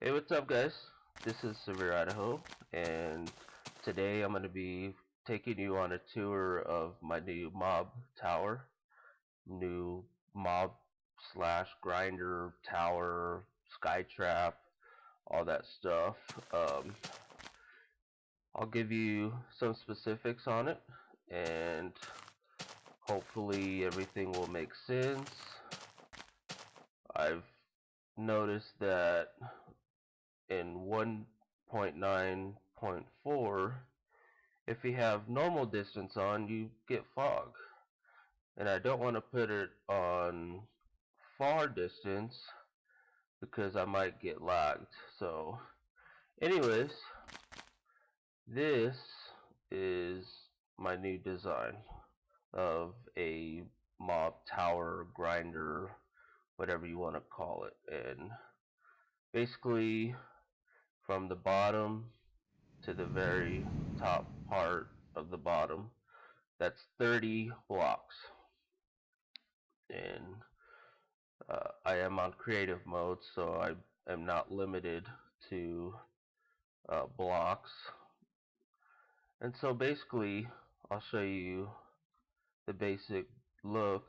Hey, what's up, guys? This is Severe Idaho, and today I'm going to be taking you on a tour of my new mob tower, new mob slash grinder tower, sky trap, all that stuff. Um, I'll give you some specifics on it, and hopefully everything will make sense. I've noticed that in 1.9.4, if you have normal distance on, you get fog. And I don't want to put it on far distance because I might get lagged. So, anyways, this is my new design of a mob tower grinder, whatever you want to call it. And basically, from the bottom to the very top part of the bottom, that's 30 blocks. And I am on creative mode, so I am not limited to blocks. And so basically, I'll show you the basic look.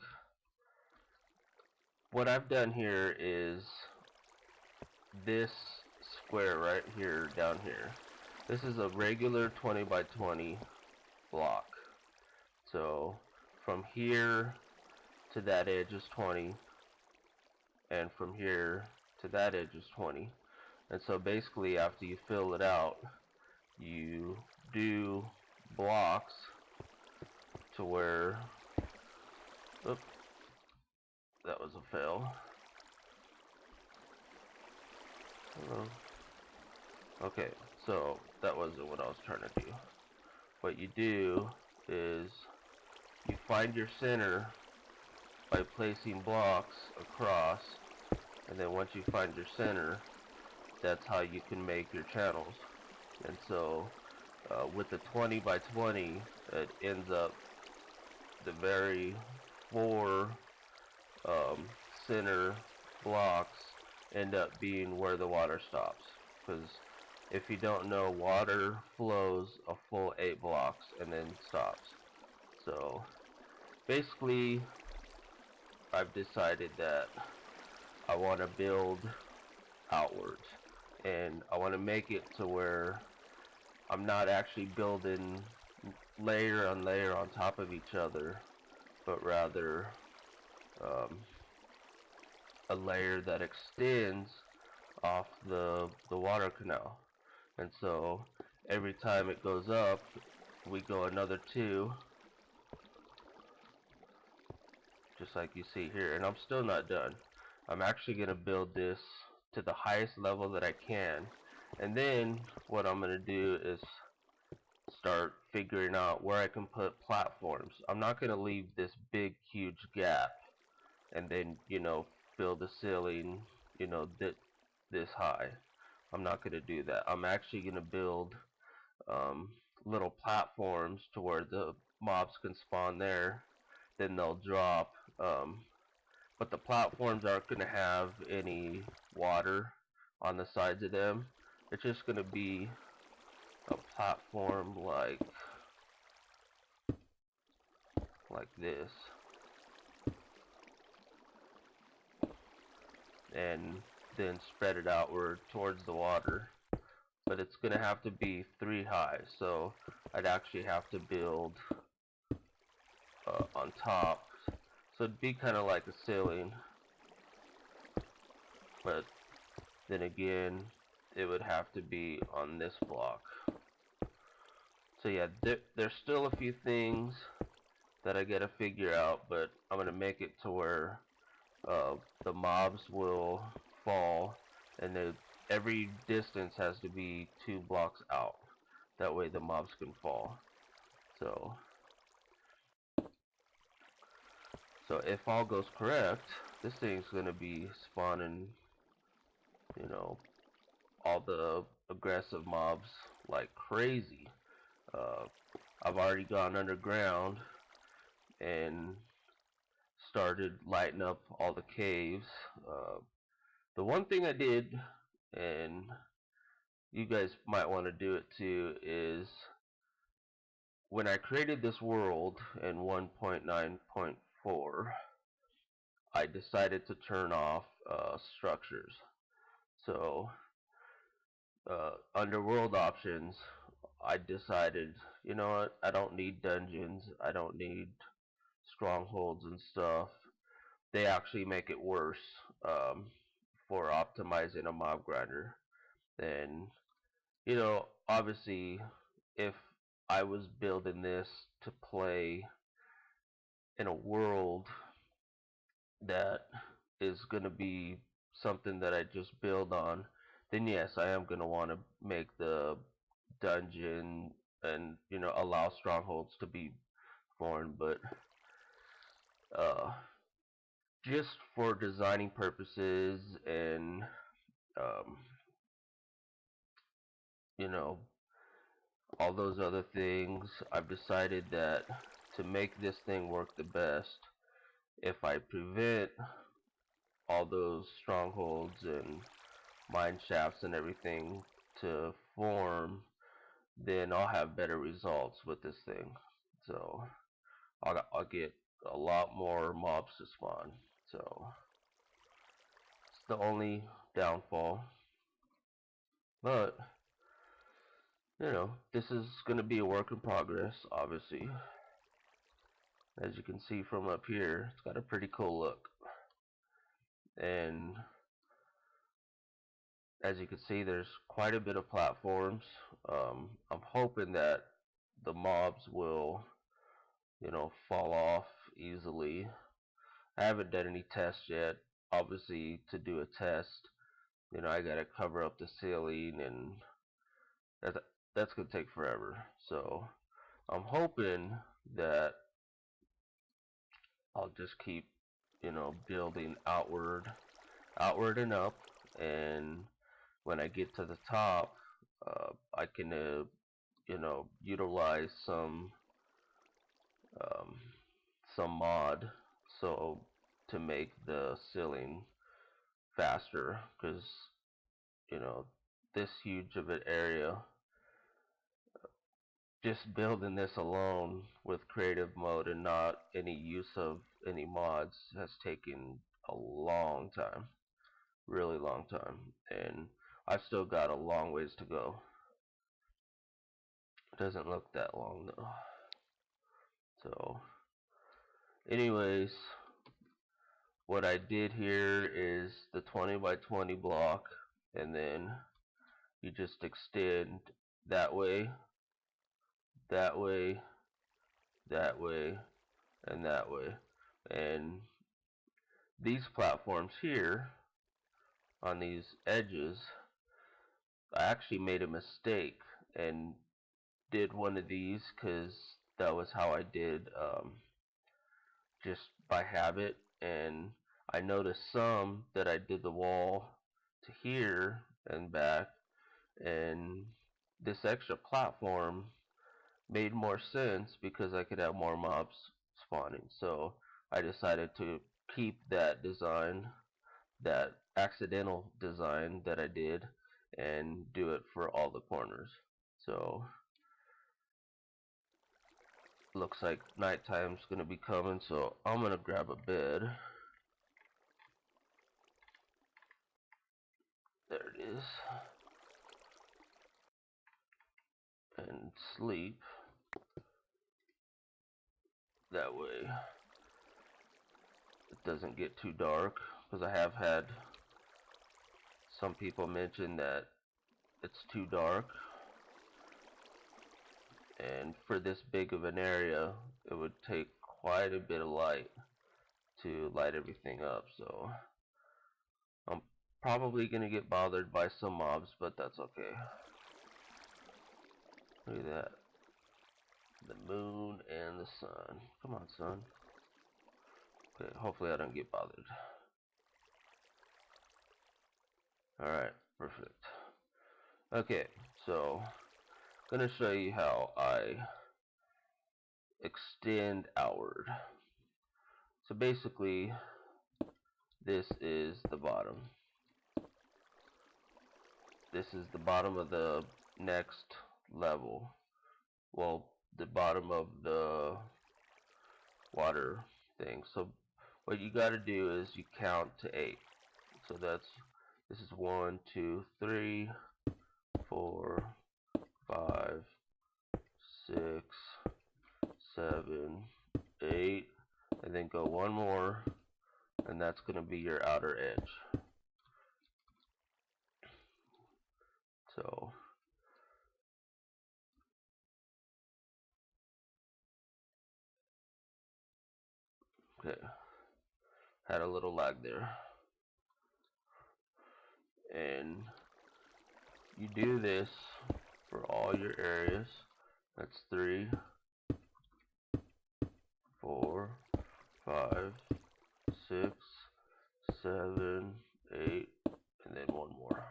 What I've done here is this square right here, down here. This is a regular 20 by 20 block. So from here to that edge is 20, and from here to that edge is 20. And so basically, after you fill it out, you do blocks to where, oops, that was a fail. Okay, so that wasn't what I was trying to do. What you do is you find your center by placing blocks across, and then once you find your center, that's how you can make your channels. And so with the 20 by 20, it ends up the very four um, center blocks end up being where the water stops. Because if you don't know, water flows a full 8 blocks and then stops. So basically, I've decided that I want to build outwards, and I want to make it to where I'm not actually building layer on layer on top of each other, but rather um, a layer that extends off the water canal. And so every time it goes up, we go another 2, just like you see here. And I'm still not done. I'm actually going to build this to the highest level that I can. And then what I'm going to do is start figuring out where I can put platforms. I'm not going to leave this big huge gap and then, fill the ceiling, this high. I'm not going to do that. I'm actually going to build um, little platforms to where the mobs can spawn there. Then they'll drop. But the platforms aren't going to have any water on the sides of them. It's just going to be a platform like this, and then spread it outward towards the water. But it's going to have to be 3 high, so I'd actually have to build on top. So it'd be kind of like a ceiling, but then again, it would have to be on this block. So yeah, there's still a few things that I gotta figure out, but I'm gonna make it to where the mobs will fall, and every distance has to be 2 blocks out. That way the mobs can fall. So, so if all goes correct, this thing's gonna be spawning, you know, all the aggressive mobs like crazy. Uh, I've already gone underground and started lighting up all the caves. The one thing I did and you guys might want to do it too, is when I created this world in 1.9.4, I decided to turn off structures. So under world options, I decided, you know what, I don't need dungeons, I don't need strongholds and stuff. They actually make it worse um, for optimizing a mob grinder. And, you know, obviously, if I was building this to play in a world that is going to be something that I just build on, then yes, I am going to want to make the dungeon and, you know, allow strongholds to be formed. But uh, just for designing purposes and, um, you know, all those other things, I've decided that to make this thing work the best, if I prevent all those strongholds and mine shafts and everything to form, then I'll have better results with this thing. So I'll get a lot more mobs to spawn. So it's the only downfall. But, you know, this is going to be a work in progress, obviously. As you can see from up here, it's got a pretty cool look. And as you can see, there's quite a bit of platforms. I'm hoping that the mobs will, you know, fall off easily. I haven't done any tests yet. Obviously, to do a test, you know, I gotta cover up the ceiling, and that that's gonna take forever. So I'm hoping that I'll just keep, you know, building outward and up, and when I get to the top, I can, you know, utilize um, some mod so to make the ceiling faster, because you know this huge of an area, just building this alone with creative mode and not any use of any mods has taken a long time, really long time, and I've still got a long ways to go. It doesn't look that long though. So anyways, what I did here is the 20 by 20 block, and then you just extend that way, that way, that way, and that way. And these platforms here on these edges, I actually made a mistake and did one of these because that was how I did, just by habit. And I noticed some that I did the wall to here and back, and this extra platform made more sense because I could have more mobs spawning. So I decided to keep that design, that accidental design that I did, and do it for all the corners. So looks like nighttime's gonna be coming, so I'm gonna grab a bed. There it is. And sleep. That way it doesn't get too dark, because I have had some people mention that it's too dark, and for this big of an area it would take quite a bit of light to light everything up. So I'm probably gonna get bothered by some mobs, but that's okay. Look at that, the moon and the sun. Come on, sun. Okay, hopefully I don't get bothered. Alright, perfect. Okay, so I'm gonna show you how I extend outward. So basically, this is the bottom. this is the bottom of the next level. Well, the bottom of the water thing. So what you got to do is you count to 8. So this is 1, 2, 3, 4, 5, 6, 7, 8, and then go one more, and that's going to be your outer edge. So okay, had a little lag there. And you do this for all your areas. That's 3, 4, 5, 6, 7, 8, and then one more.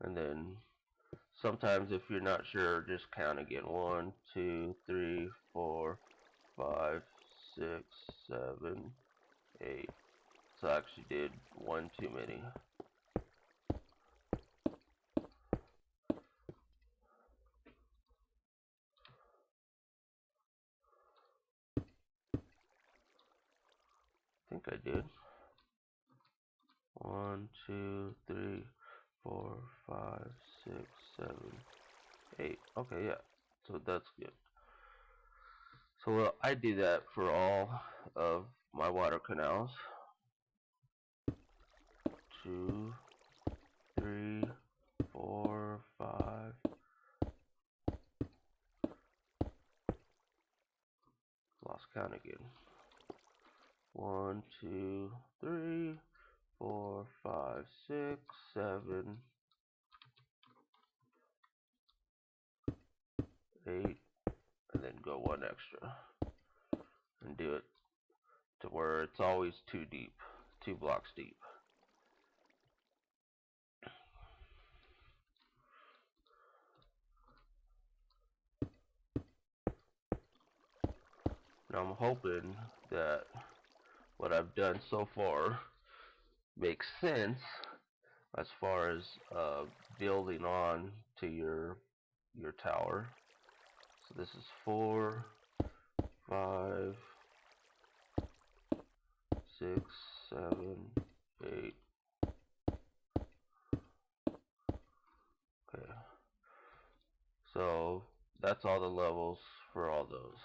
And then sometimes if you're not sure, just count again. 1, 2, 3, 4, 5, 6, 7, 8. So I actually did one too many. I think I did. 1, 2, 3, 4, 5, 6, 7, 8. Okay, yeah. So that's good. So I do that for all of my water canals. 2, 3, 4, 5. Lost count again. 1, 2, 3, 4, 5, 6, 7, 8, and then go one extra. And do it to where it's always 2 deep, 2 blocks deep. Now I'm hoping that what I've done so far makes sense as far as building on to your tower. So this is 4, 5, 6, 7, 8. Okay. So that's all the levels for all those.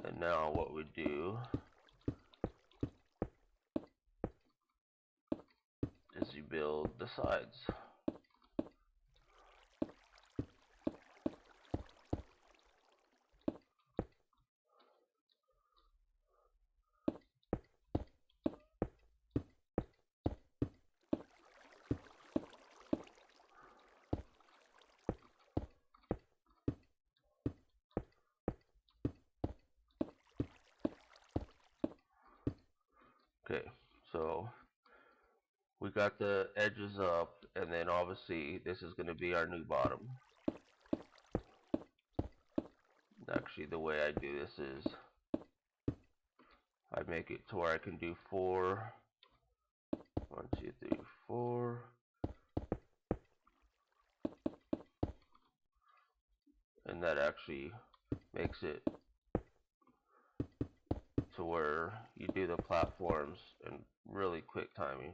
And now what we do is you build the sides. Okay, so we got the edges up, and then obviously this is going to be our new bottom. Actually, the way I do this is I make it to where I can do 4, 1, 2, 3, 4, and that actually makes it to where you do the platforms in really quick timing.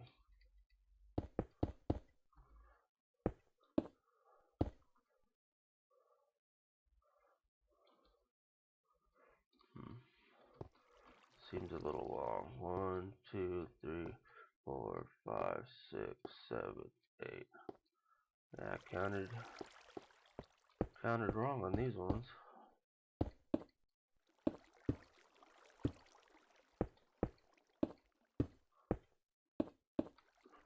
Seems a little long. 1, 2, 3, 4, 5, 6, 7, 8. Yeah, I counted wrong on these ones.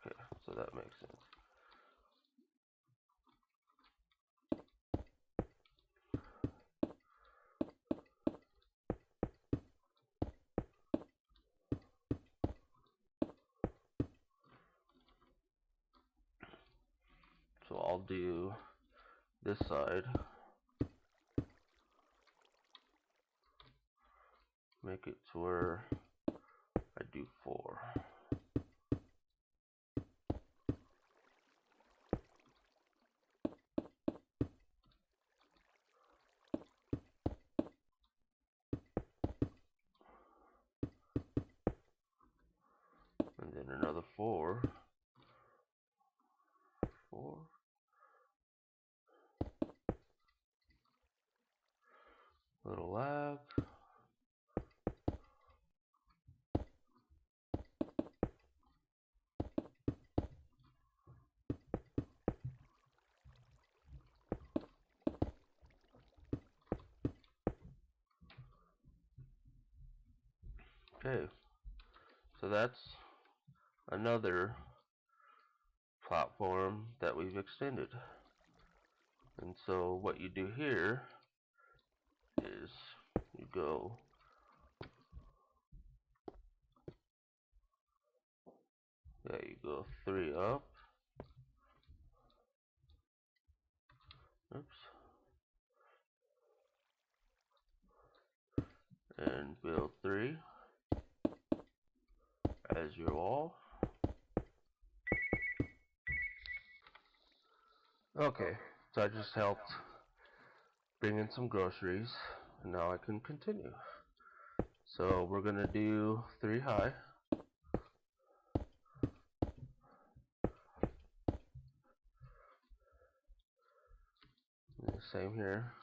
Okay, so that makes sense. So I'll do this side. Make it to where I do 4. Okay, so that's another platform that we've extended. And so what you do here is you go three up. Oops. And build three as your wall. Okay, so I just helped bring in some groceries, and now I can continue. So we're gonna do three high. Same here.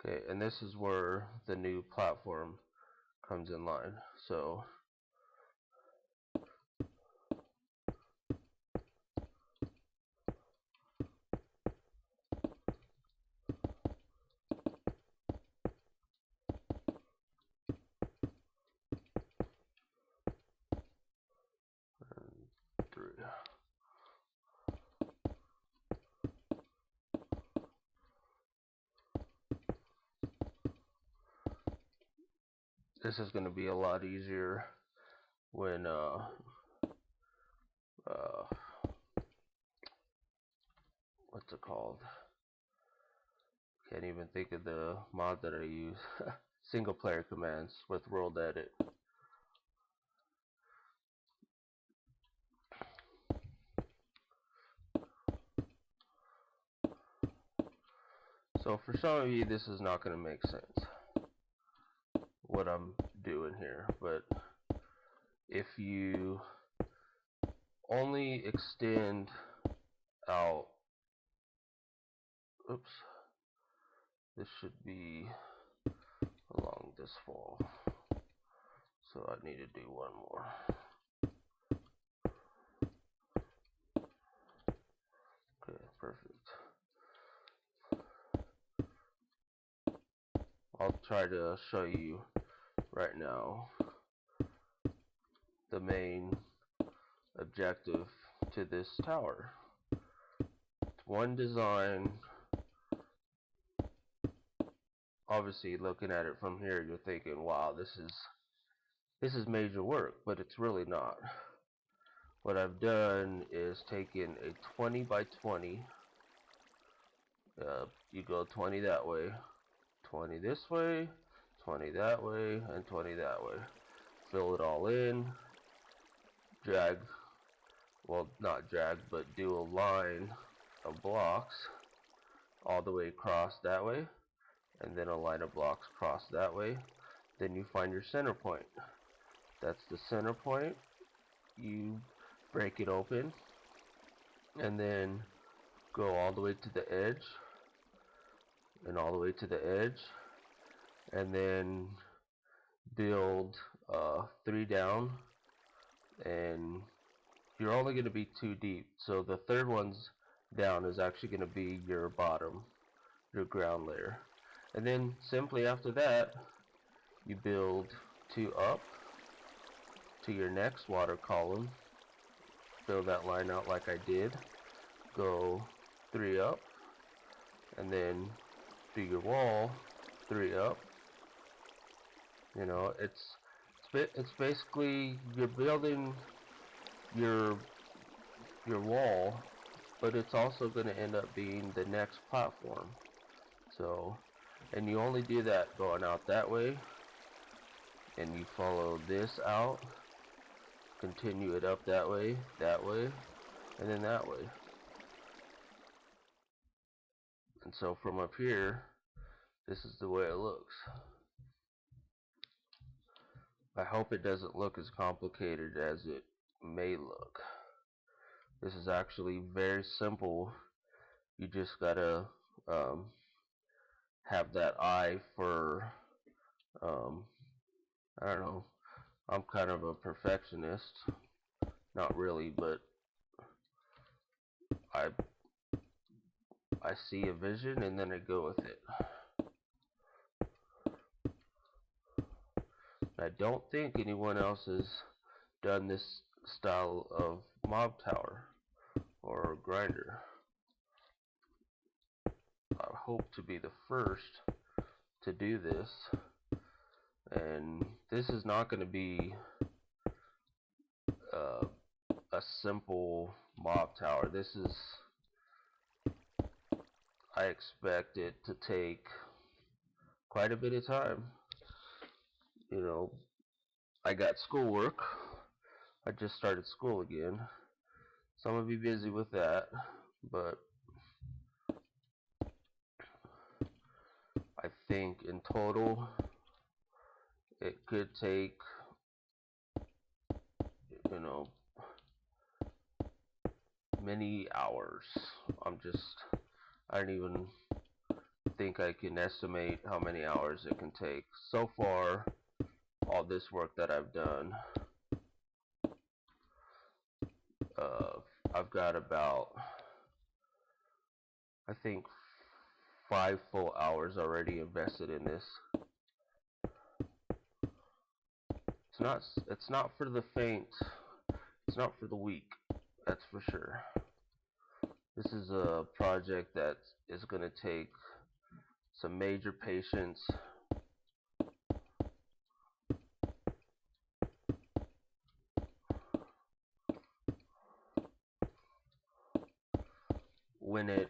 Okay, and this is where the new platform comes in line. So three. This is going to be a lot easier when what's it called? Can't even think of the mod that I use. Single player commands with world edit. So for some of you this is not going to make sense what I'm doing here, but if you only extend out, oops, this should be along this fall, so I need to do one more. Okay, perfect. I'll try to show you right now the main objective to this tower. It's one design. Obviously looking at it from here you're thinking, wow, this is major work, but it's really not. What I've done is taken a 20 by 20, you go 20 that way, 20 this way, 20 that way, and 20 that way. Fill it all in, drag, well not drag, but do a line of blocks all the way across that way, and then a line of blocks across that way. Then you find your center point. That's the center point. You break it open, and then go all the way to the edge, and all the way to the edge, and then build three down, and you're only going to be two deep, so the third one's down is actually going to be your bottom, your ground layer. And then simply after that you build two up to your next water column, fill that line out like I did, go three up, and then do your wall three up. You know, it's basically you're building your wall, but it's also going to end up being the next platform. So, and you only do that going out that way, and you follow this out, continue it up that way, and then that way. And so from up here, this is the way it looks. I hope it doesn't look as complicated as it may look. This is actually very simple. You just gotta have that eye for I don't know, I'm kind of a perfectionist. Not really, but I I see a vision and then I go with it. I don't think anyone else has done this style of mob tower or grinder. I hope to be the first to do this, and this is not going to be uh, a simple mob tower. I expect it to take quite a bit of time. You know, I got schoolwork. I just started school again, so I'm gonna be busy with that. But I think in total, it could take, you know, many hours. I don't even think I can estimate how many hours it can take. So far, all this work that I've done, uh, I've got about, I think, 5 full hours already invested in this. It's not for the faint. It's not for the weak. That's for sure. This is a project that is going to take some major patience. When it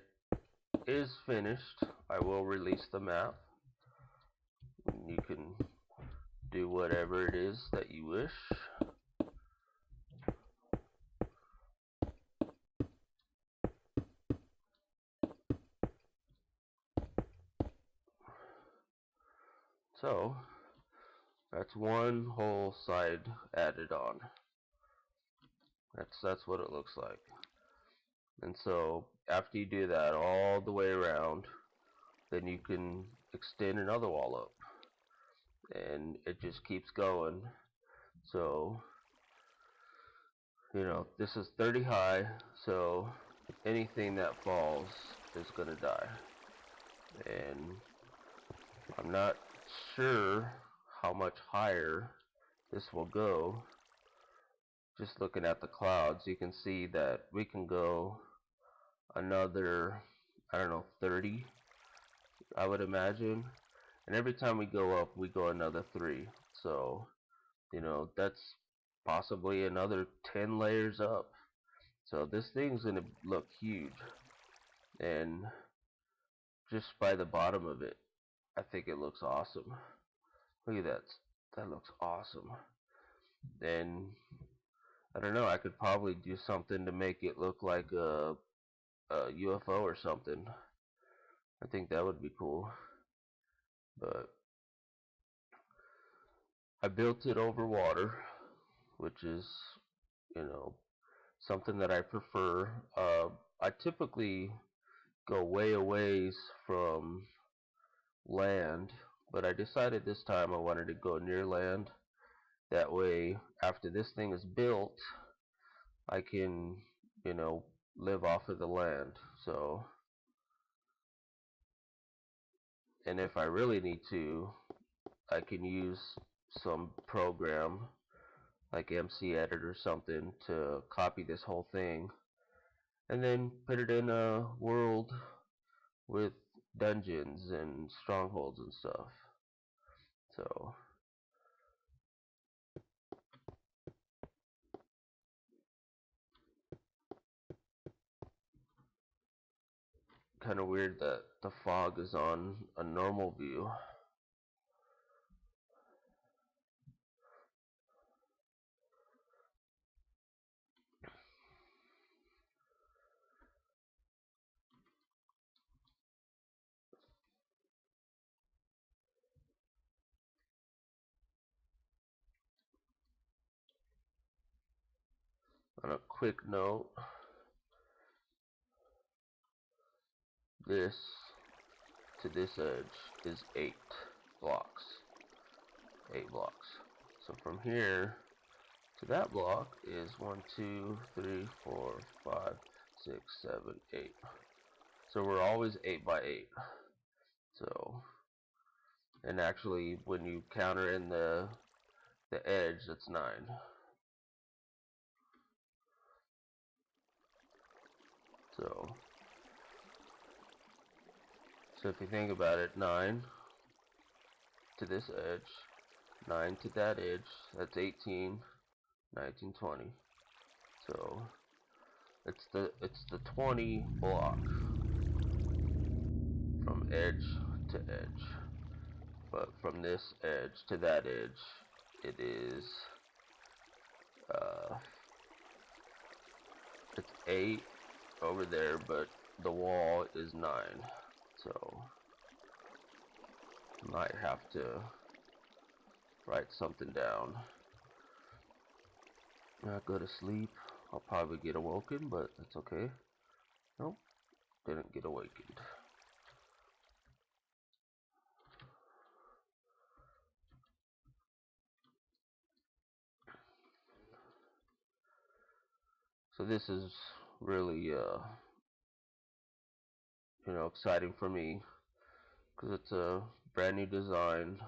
is finished, I will release the map. You can do whatever it is that you wish. So, that's one whole side added on. That's what it looks like. And so, after you do that all the way around, then you can extend another wall up. And it just keeps going. So, this is 30 high, so anything that falls is going to die. And I'm not sure how much higher this will go. Just looking at the clouds, you can see that we can go another, I don't know, 30, I would imagine. And every time we go up, we go another 3. So, that's possibly another 10 layers up. So this thing's going to look huge. And just by the bottom of it, I think it looks awesome. Look at that. That looks awesome. And I don't know, I could probably do something to make it look like a UFO or something. I think that would be cool. But I built it over water, which is, you know, something that I prefer. I typically go way away from land, but I decided this time I wanted to go near land. That way, after this thing is built, I can, live off of the land. So, and if I really need to, I can use some program like MC Edit or something to copy this whole thing and then put it in a world with dungeons and strongholds and stuff. So, kind of weird that the fog is on a normal view. On a quick note, this to this edge is 8 blocks. 8 blocks. So from here to that block is 1, 2, 3, 4, 5, 6, 7, 8. So we're always 8 by 8. So, and actually when you counter in the edge, that's 9. So if you think about it, 9 to this edge, 9 to that edge, that's 18, 19, 20. So it's the 20 block from edge to edge. But from this edge to that edge, it is it's 8 over there, but the wall is 9. So might have to write something down. Not go to sleep. I'll probably get awoken, but that's okay. Nope, didn't get awakened. So this is really exciting for me because it's a brand new design,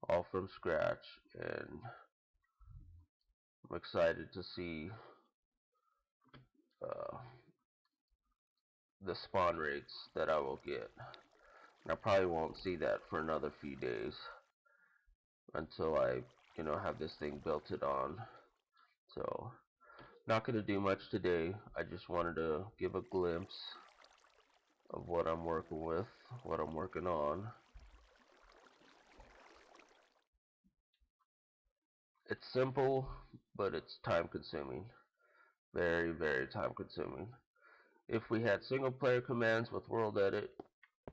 all from scratch, and I'm excited to see uh, the spawn rates that I will get. And I probably won't see that for another few days until I, have this thing built it on. So, not going to do much today. I just wanted to give a glimpse of what I'm working with, what I'm working on. It's simple, but it's time consuming. Very, very time consuming. If we had single player commands with world edit,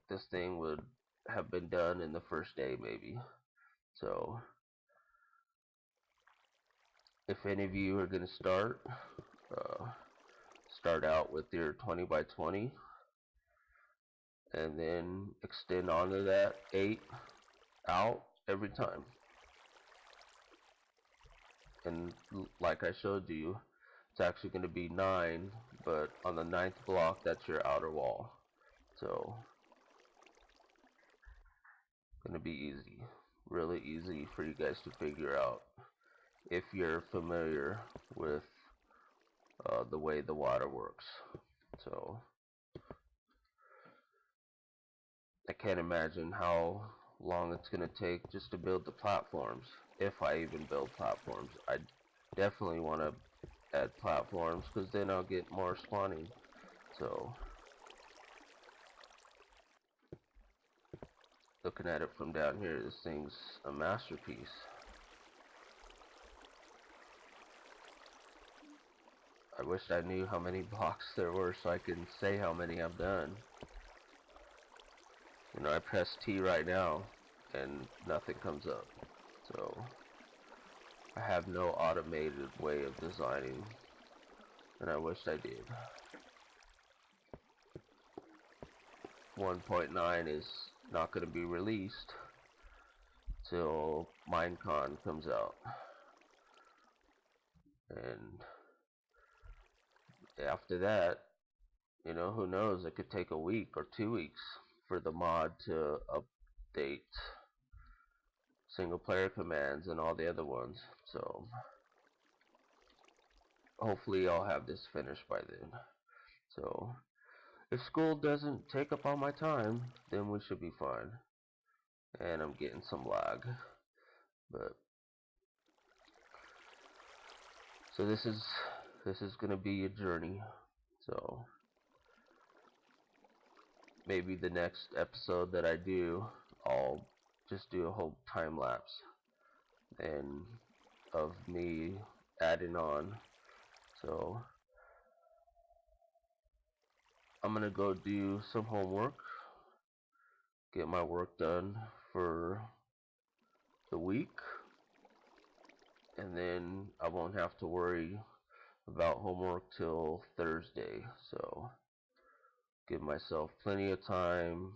this thing would have been done in the first day maybe. So if any of you are going to start out with your 20 by 20 and then extend onto that 8 out every time. And like I showed you, it's actually going to be 9, but on the 9th block, that's your outer wall. So, going to be easy, really easy for you guys to figure out if you're familiar with the way the water works. So, I can't imagine how long it's going to take just to build the platforms, if I even build platforms. I definitely want to add platforms because then I'll get more spawning. So looking at it from down here, this thing's a masterpiece. I wish I knew how many blocks there were so I can say how many I've done. I press T right now and nothing comes up. So I have no automated way of designing, and I wish I did. 1.9 is not going to be released till Minecon comes out, and after that, who knows, it could take a week or 2 weeks for the mod to update single player commands and all the other ones. So hopefully I'll have this finished by then. So if school doesn't take up all my time, then we should be fine. And I'm getting some lag, but so this is gonna be a journey. So maybe the next episode that I do, I'll just do a whole time lapse and of me adding on. So I'm gonna go do some homework, get my work done for the week, and then I won't have to worry about homework till Thursday. So give myself plenty of time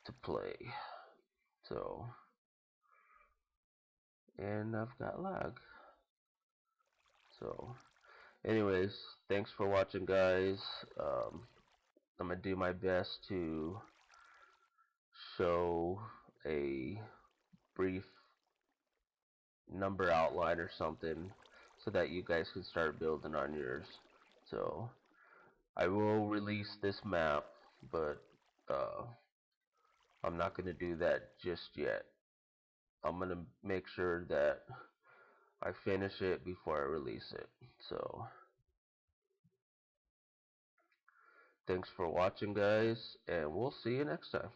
to play. So and I've got lag. So, anyways, thanks for watching, guys. I'm gonna do my best to show a brief number outline or something so that you guys can start building on yours. So, I will release this map, but I'm not gonna do that just yet. I'm gonna make sure that I finish it before I release it. So, thanks for watching, guys, and we'll see you next time.